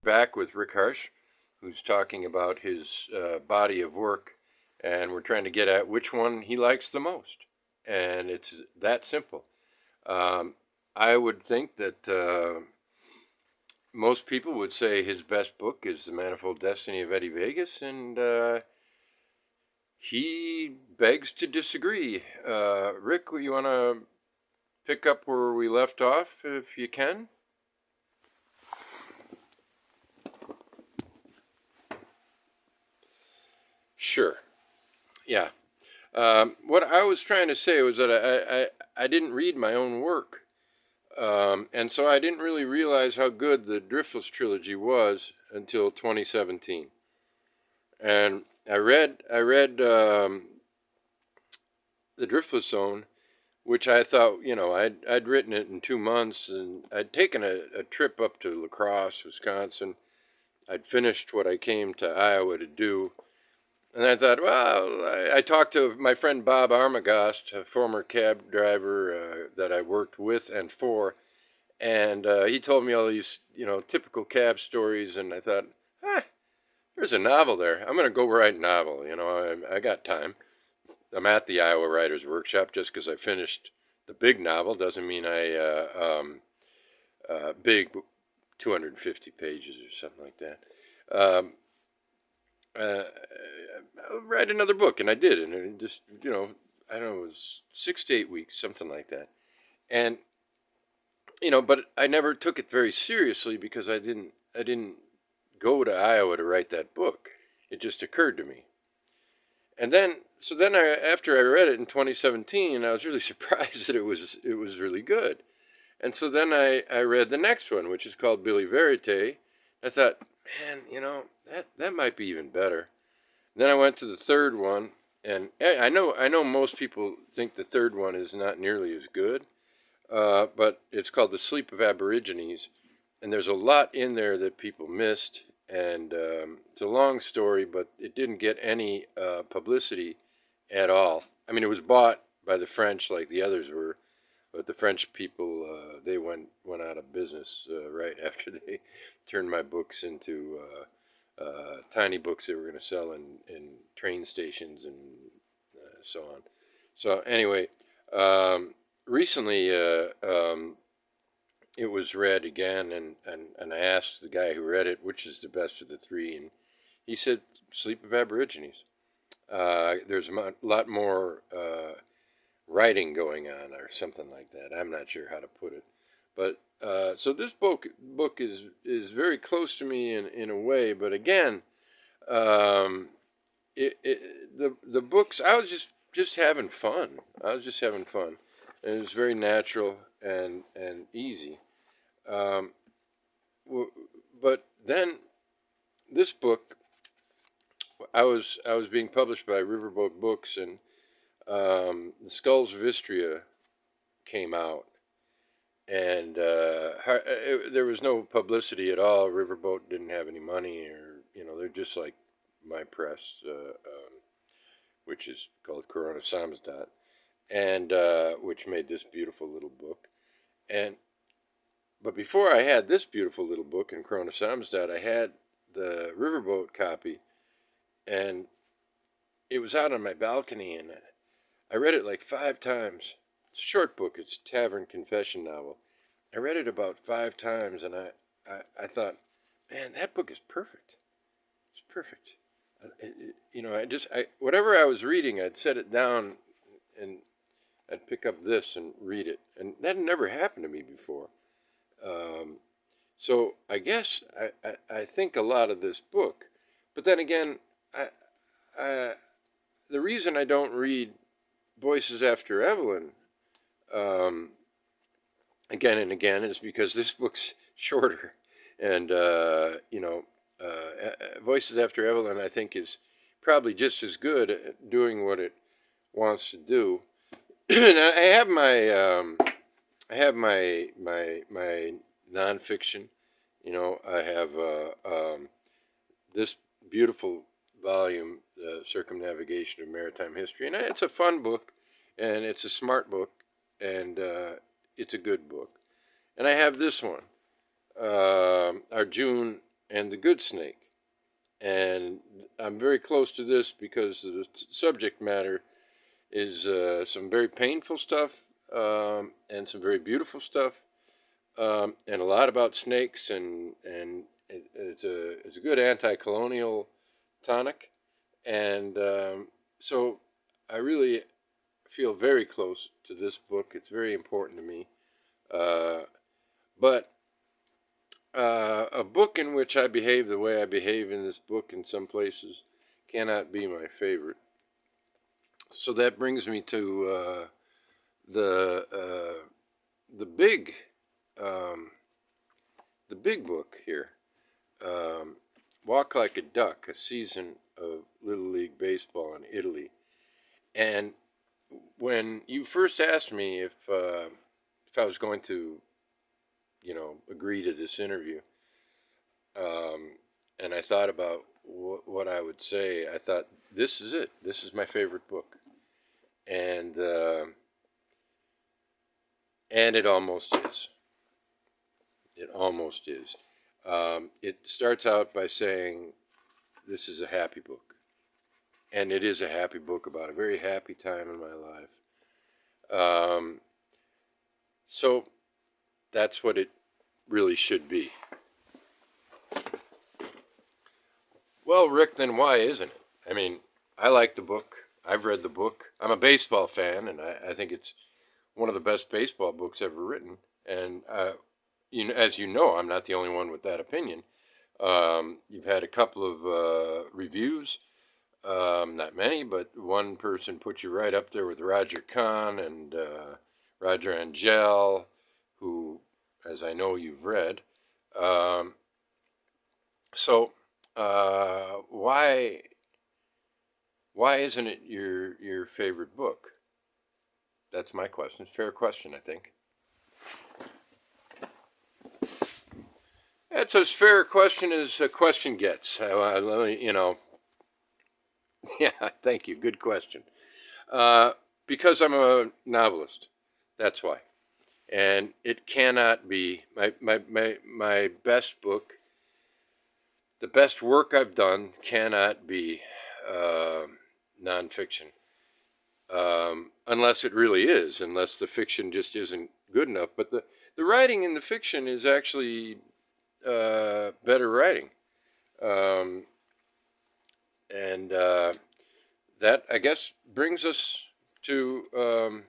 back with Rick Harsch, who's talking about his body of work, and we're trying to get at which one he likes the most. And it's that simple. I would think that most people would say his best book is The Manifold Destiny of Eddie Vegas, and he begs to disagree. Rick, you want to pick up where we left off, if you can? Sure. Yeah. What I was trying to say was that I didn't read my own work. And so I didn't really realize how good the Driftless trilogy was until 2017. And I read The Driftless Zone, which I thought, I'd written it in 2 months, and I'd taken a trip up to La Crosse, Wisconsin. I'd finished what I came to Iowa to do. And I thought, well, I talked to my friend Bob Armagast, a former cab driver that I worked with and for, and he told me all these, typical cab stories, and I thought, there's a novel there. I'm going to go write a novel. I got time. I'm at the Iowa Writers Workshop. Just because I finished the big novel doesn't mean big 250 pages or something like that. I'll write another book, and I did, and it just, I don't know, it was 6 to 8 weeks, something like that. And, but I never took it very seriously because I didn't go to Iowa to write that book. It just occurred to me. And then, after I read it in 2017, I was really surprised that it was really good. And so then I read the next one, which is called Billy Verite. I thought, man, that might be even better. Then I went to the third one, and I know most people think the third one is not nearly as good, but it's called The Sleep of Aborigines, and there's a lot in there that people missed, and it's a long story, but it didn't get any publicity at all. I mean, it was bought by the French like the others were, but the French people, they went out of business right after they turned my books into tiny books they were going to sell in train stations and so on. So anyway, recently it was read again, and I asked the guy who read it which is the best of the three, and he said Sleep of Aborigines. There's a lot more writing going on, or something like that. I'm not sure how to put it, but so this book is very close to me in a way. But again, the books, I was just having fun. I was just having fun, and it was very natural and easy. But then this book, I was being published by Riverboat Books, and The Skulls of Istria came out, and there was no publicity at all. Riverboat didn't have any money, or they're just like my press, which is called Corona Samizdat, and which made this beautiful little book. But before I had this beautiful little book in Corona Samizdat, I had the Riverboat copy, and it was out on my balcony, and I read it like 5 times. It's a short book. It's a tavern confession novel. I read it about 5 times, and I thought, man, that book is perfect. It's perfect. Whatever I was reading, I'd set it down, and I'd pick up this and read it, and that had never happened to me before. So I guess I think a lot of this book, but then again, the reason I don't read Voices After Evelyn again and again is because this book's shorter, and Voices After Evelyn, I think, is probably just as good at doing what it wants to do. I have my nonfiction. I have this beautiful volume, The Circumnavigation of Maritime History, and it's a fun book, and it's a smart book, and it's a good book. And I have this one, Arjun and the good snake. And I'm very close to this because the subject matter is some very painful stuff, and some very beautiful stuff, and a lot about snakes, and it's a good anti-colonial tonic, and so I really feel very close to this book. It's very important to me, but a book in which I behave the way I behave in this book in some places cannot be my favorite. So that brings me to the big um, the big book here, um, "Walk Like a Duck: A Season of Little League Baseball in Italy." And when you first asked me if I was going to, agree to this interview, um, and I thought about what I would say, I thought, this is it. This is my favorite book, and it almost is. It almost is. It starts out by saying this is a happy book, and it is a happy book about a very happy time in my life. So that's what it really should be. Well, Rick, then why isn't it? I mean, I like the book. I've read the book. I'm a baseball fan, and I think it's one of the best baseball books ever written. And as you know, I'm not the only one with that opinion. You've had a couple of reviews, not many, but one person put you right up there with Roger Kahn and Roger Angel, who, as I know, you've read. Um, so why isn't it your favorite book? That's my question. Fair question, I think. That's as fair a question as a question gets. Yeah, thank you. Good question. Because I'm a novelist. That's why. And it cannot be my best book. The best work I've done cannot be nonfiction, unless it really is, unless the fiction just isn't good enough. But the writing in the fiction is actually better writing. Um, and that, I guess, brings us to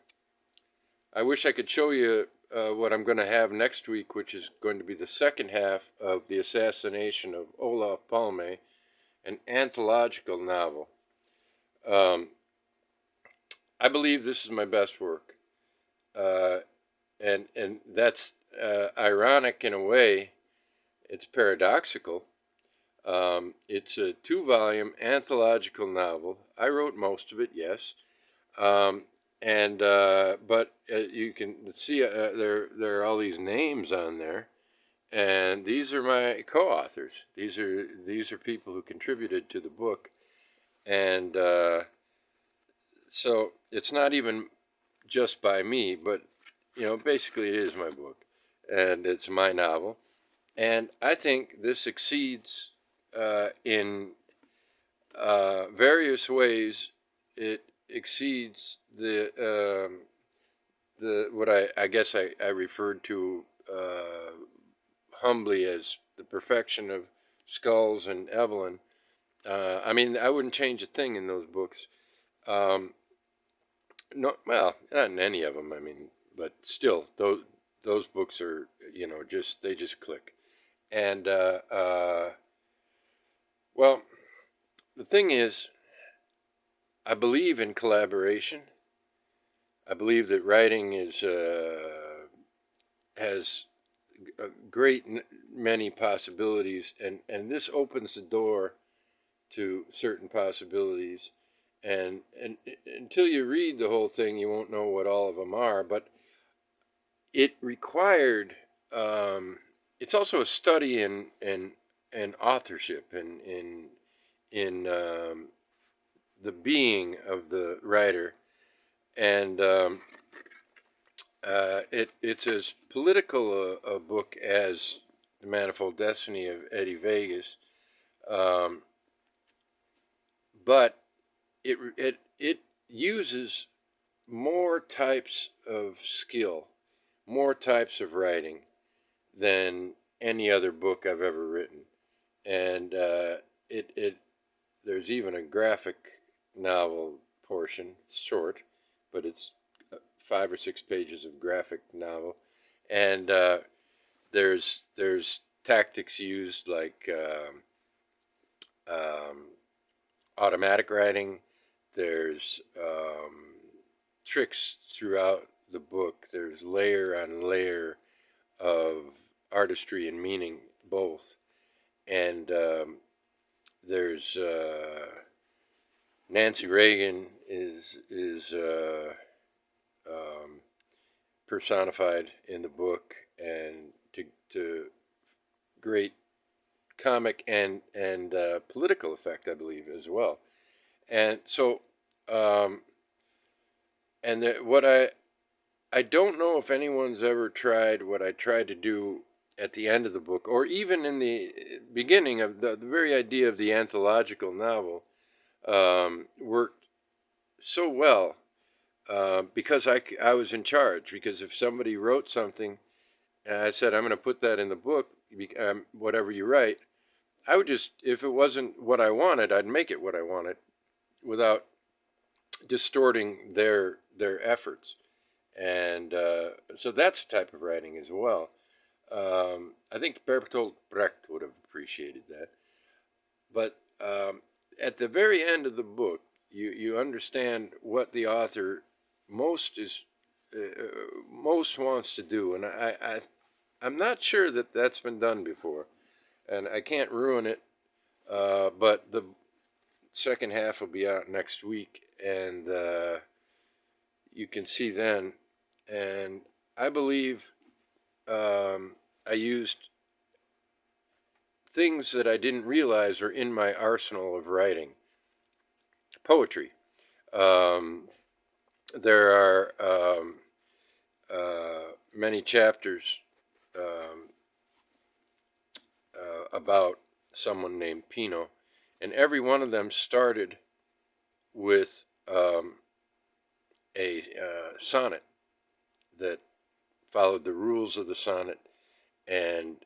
I wish I could show you what I'm going to have next week, which is going to be the second half of The Assassination of Olof Palme, an anthological novel. I believe this is my best work, uh, and that's ironic in a way. It's paradoxical. It's a 2-volume anthological novel. I wrote most of it, yes, um, and but you can see there are all these names on there, and these are my co-authors. These are people who contributed to the book, and so it's not even just by me, but basically it is my book, and it's my novel, and I think this exceeds in various ways. It exceeds the what I guess I referred to humbly as the perfection of Skulls and Evelyn. I mean, I wouldn't change a thing in those books. Um, no, well, not in any of them. I mean, but still, those books are just they just click. And well, the thing is, I believe in collaboration. I believe that writing has a great many possibilities, and this opens the door to certain possibilities. And until you read the whole thing, you won't know what all of them are. But it required. It's also a study in authorship and in the being of the writer, and it's as political a book as The Manifold Destiny of Eddie Vegas, um, but it uses more types of skill, more types of writing than any other book I've ever written, and it there's even a graphic novel portion, short, but it's 5 or 6 pages of graphic novel, and there's tactics used like automatic writing. There's tricks throughout the book. There's layer on layer of artistry and meaning, both. And there's Nancy Reagan is personified in the book, and to great comic and political effect, I believe, as well. And so, and what I don't know if anyone's ever tried what I tried to do at the end of the book, or even in the beginning of the very idea of the anthological novel, worked so well because I was in charge. Because if somebody wrote something and I said, I'm going to put that in the book, whatever you write, I would just, if it wasn't what I wanted, I'd make it what I wanted without distorting their efforts. And so that's the type of writing as well. I think Bertolt Brecht would have appreciated that. But at the very end of the book, you understand what the author most is most wants to do, and I'm not sure that that's been done before, and I can't ruin it. But the second half will be out next week, and you can see then. And I believe I used things that I didn't realize are in my arsenal of writing. Poetry. There are many chapters um, about someone named Pino, and every one of them started with a sonnet that followed the rules of the sonnet and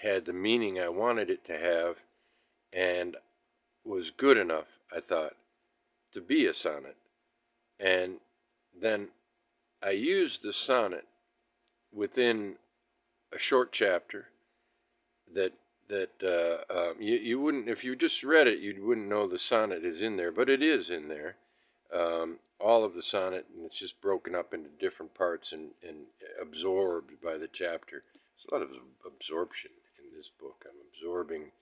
had the meaning I wanted it to have, and was good enough, I thought, to be a sonnet. And then I used the sonnet within a short chapter that you wouldn't, if you just read it, you wouldn't know the sonnet is in there, but it is in there. All of the sonnet, and it's just broken up into different parts and absorbed by the chapter. There's a lot of absorption in this book. I'm absorbing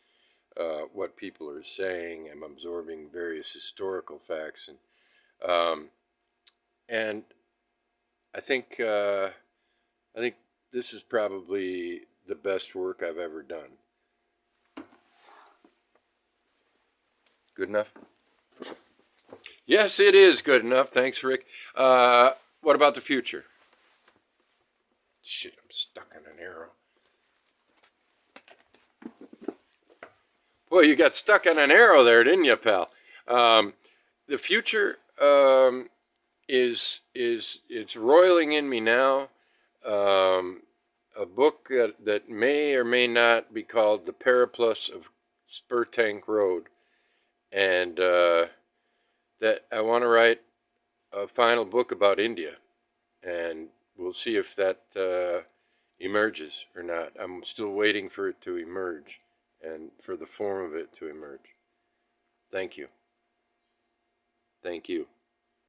what people are saying. I'm absorbing various historical facts, and I think this is probably the best work I've ever done. Good enough? Yes, it is good enough. Thanks, Rick. What about the future? Shit, I'm stuck on an arrow. Well, you got stuck on an arrow there, didn't you, pal? The future is it's roiling in me now. A book that may or may not be called The Periplus of Spur Tank Road, and that I want to write a final book about India, and we'll see if that emerges or not. I'm still waiting for it to emerge and for the form of it to emerge. Thank you. Thank you.